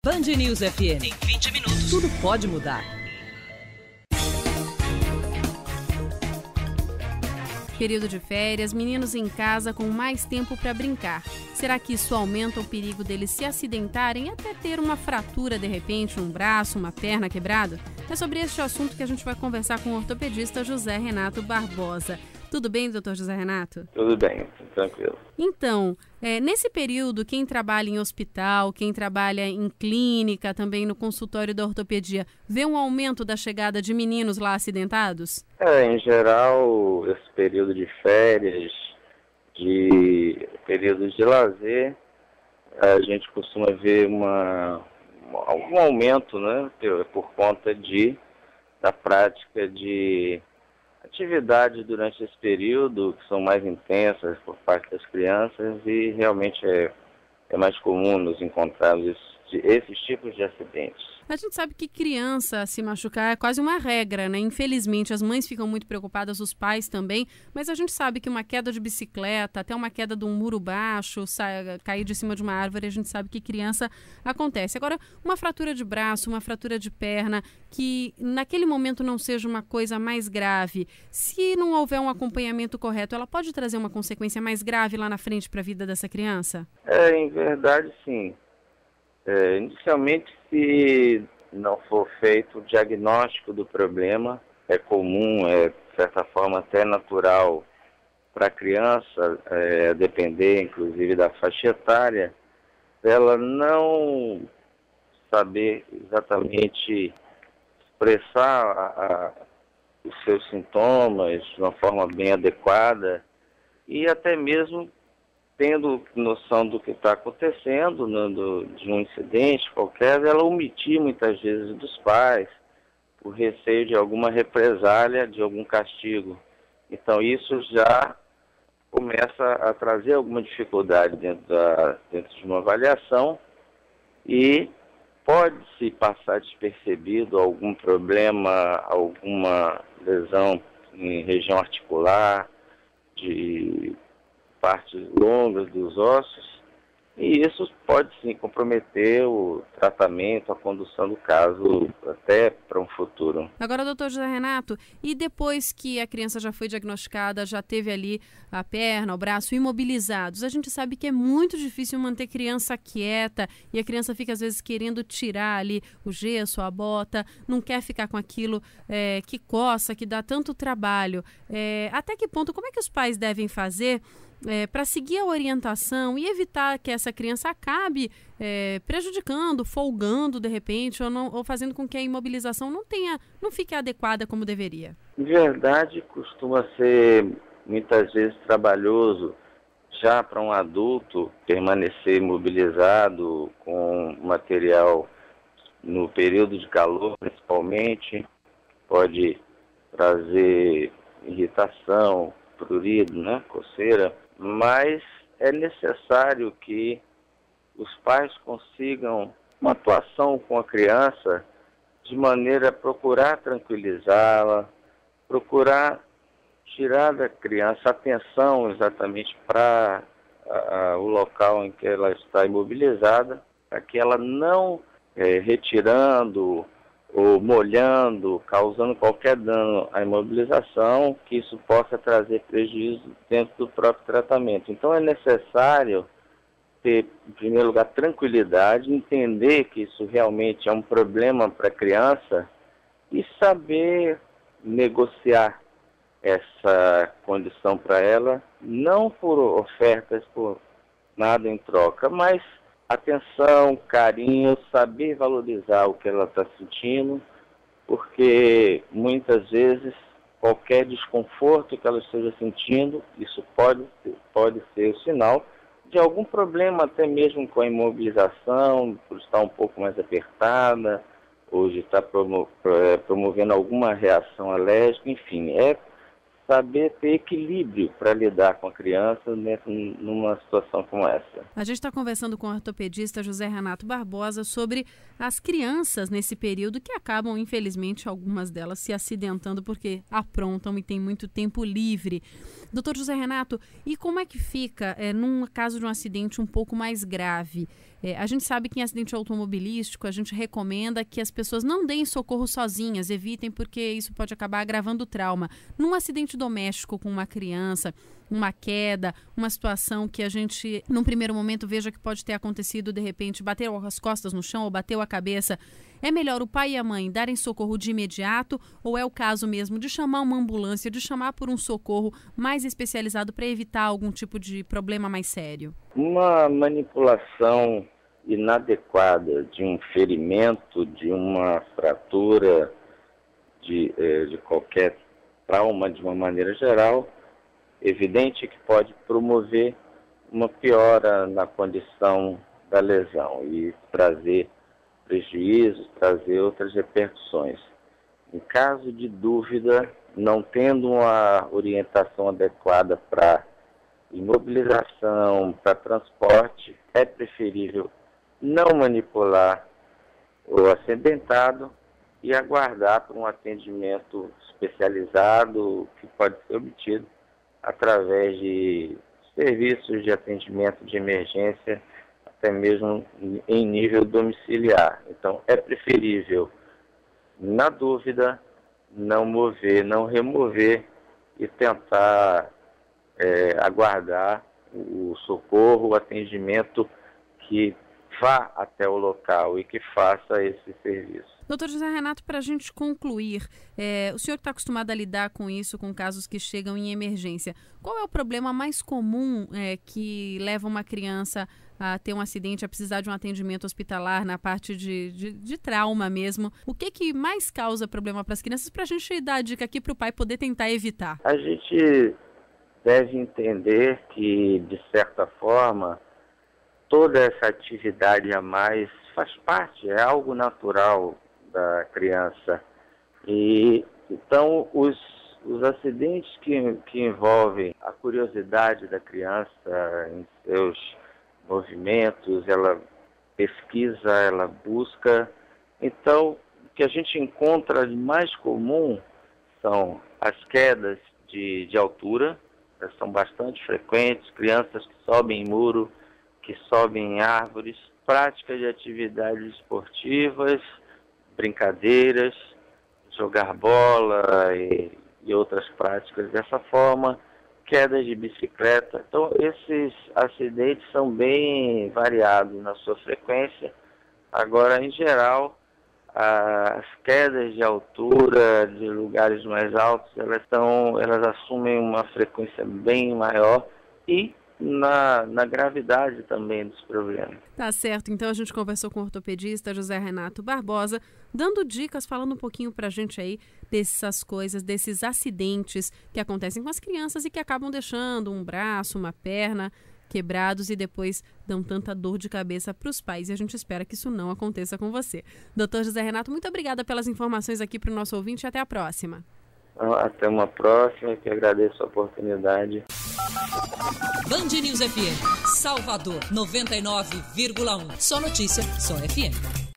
Band News FM. Em 20 minutos, tudo pode mudar. Período de férias, meninos em casa com mais tempo para brincar. Será que isso aumenta o perigo deles se acidentarem e até ter uma fratura de repente, um braço, uma perna quebrado? É sobre este assunto que a gente vai conversar com o ortopedista José Renato Barbosa. Tudo bem, doutor José Renato? Tudo bem, tranquilo. Então, nesse período, quem trabalha em hospital, quem trabalha em clínica, também no consultório da ortopedia, vê um aumento da chegada de meninos lá acidentados? Em geral, esse período de férias, de períodos de lazer, a gente costuma ver algum aumento, né, por conta da prática de atividades durante esse período que são mais intensas por parte das crianças e realmente é mais comum nos encontrarmos esses tipos de acidentes. A gente sabe que criança se machucar é quase uma regra, né? Infelizmente, as mães ficam muito preocupadas, os pais também, mas a gente sabe que uma queda de bicicleta, até uma queda de um muro baixo, cair de cima de uma árvore, a gente sabe que criança acontece. Agora, uma fratura de braço, uma fratura de perna, que naquele momento não seja uma coisa mais grave, se não houver um acompanhamento correto, ela pode trazer uma consequência mais grave lá na frente para a vida dessa criança? Em verdade, sim. Inicialmente, se não for feito o diagnóstico do problema, é comum, de certa forma até natural para a criança, depender inclusive da faixa etária, ela não saber exatamente expressar os seus sintomas de uma forma bem adequada e até mesmo tendo noção do que está acontecendo, de um incidente qualquer, ela omitir muitas vezes dos pais, por receio de alguma represália, de algum castigo. Então isso já começa a trazer alguma dificuldade dentro de uma avaliação e pode-se passar despercebido algum problema, alguma lesão em região articular, de partes longas dos ossos, e isso pode sim comprometer o tratamento, a condução do caso até para um futuro. Agora, doutor José Renato, e depois que a criança já foi diagnosticada, já teve ali a perna, o braço imobilizados, a gente sabe que é muito difícil manter criança quieta e a criança fica às vezes querendo tirar ali o gesso, a bota, não quer ficar com aquilo que coça, que dá tanto trabalho. Até que ponto, como é que os pais devem fazer para seguir a orientação e evitar que essa criança acabe prejudicando, folgando de repente, ou fazendo com que a imobilização não fique adequada como deveria? De verdade, costuma ser muitas vezes trabalhoso já para um adulto permanecer imobilizado com material no período de calor, principalmente, pode trazer irritação, prurido, né, coceira. Mas é necessário que os pais consigam uma atuação com a criança de maneira a procurar tranquilizá-la, procurar tirar da criança a atenção exatamente para o local em que ela está imobilizada, para que ela não retirando ou molhando, causando qualquer dano à imobilização, que isso possa trazer prejuízo dentro do próprio tratamento. Então é necessário ter, em primeiro lugar, tranquilidade, entender que isso realmente é um problema para a criança e saber negociar essa condição para ela, não por ofertas, por nada em troca, mas atenção, carinho, saber valorizar o que ela está sentindo, porque muitas vezes qualquer desconforto que ela esteja sentindo, isso pode ser o sinal de algum problema, até mesmo com a imobilização, por estar um pouco mais apertada, ou de estar promovendo alguma reação alérgica, enfim, saber ter equilíbrio para lidar com a criança numa situação como essa. A gente está conversando com o ortopedista José Renato Barbosa sobre as crianças nesse período que acabam, infelizmente, algumas delas se acidentando porque aprontam e têm muito tempo livre. Doutor José Renato, e como é que fica num caso de um acidente um pouco mais grave? A gente sabe que em acidente automobilístico a gente recomenda que as pessoas não deem socorro sozinhas, evitem, porque isso pode acabar agravando o trauma. Num acidente doméstico com uma criança, uma queda, uma situação que a gente, num primeiro momento, veja que pode ter acontecido, de repente, bateu as costas no chão ou bateu a cabeça, é melhor o pai e a mãe darem socorro de imediato ou é o caso mesmo de chamar uma ambulância, de chamar por um socorro mais especializado para evitar algum tipo de problema mais sério? Uma manipulação inadequada de um ferimento, de uma fratura, de qualquer trauma de uma maneira geral, evidente que pode promover uma piora na condição da lesão e trazer prejuízos, trazer outras repercussões. Em caso de dúvida, não tendo uma orientação adequada para imobilização, para transporte, é preferível não manipular o acidentado e aguardar por um atendimento especializado que pode ser obtido através de serviços de atendimento de emergência, até mesmo em nível domiciliar. Então, é preferível, na dúvida, não mover, não remover e tentar aguardar o socorro, o atendimento que vá até o local e que faça esse serviço. Doutor José Renato, para a gente concluir, o senhor está acostumado a lidar com isso, com casos que chegam em emergência. Qual é o problema mais comum que leva uma criança a ter um acidente, a precisar de um atendimento hospitalar na parte de trauma mesmo? O que mais causa problema para as crianças, para a gente dar a dica aqui para o pai poder tentar evitar? A gente deve entender que, de certa forma, toda essa atividade a mais faz parte, é algo natural da criança. E então os acidentes que envolvem a curiosidade da criança em seus movimentos, ela pesquisa, ela busca. Então, o que a gente encontra de mais comum são as quedas de altura, elas são bastante frequentes, crianças que sobem em muro, que sobem em árvores, prática de atividades esportivas, brincadeiras, jogar bola e outras práticas dessa forma, quedas de bicicleta. Então, esses acidentes são bem variados na sua frequência. Agora, em geral, as quedas de altura, de lugares mais altos, elas assumem uma frequência bem maior e na gravidade também dos problemas. Tá certo, então a gente conversou com o ortopedista José Renato Barbosa, dando dicas, falando um pouquinho pra gente aí dessas coisas, desses acidentes que acontecem com as crianças e que acabam deixando um braço, uma perna quebrados e depois dão tanta dor de cabeça para os pais, e a gente espera que isso não aconteça com você. Doutor José Renato, muito obrigada pelas informações aqui para o nosso ouvinte e até a próxima. Até uma próxima, que agradeço a oportunidade. Band News FM, Salvador, 99,1. Só notícia, só FM.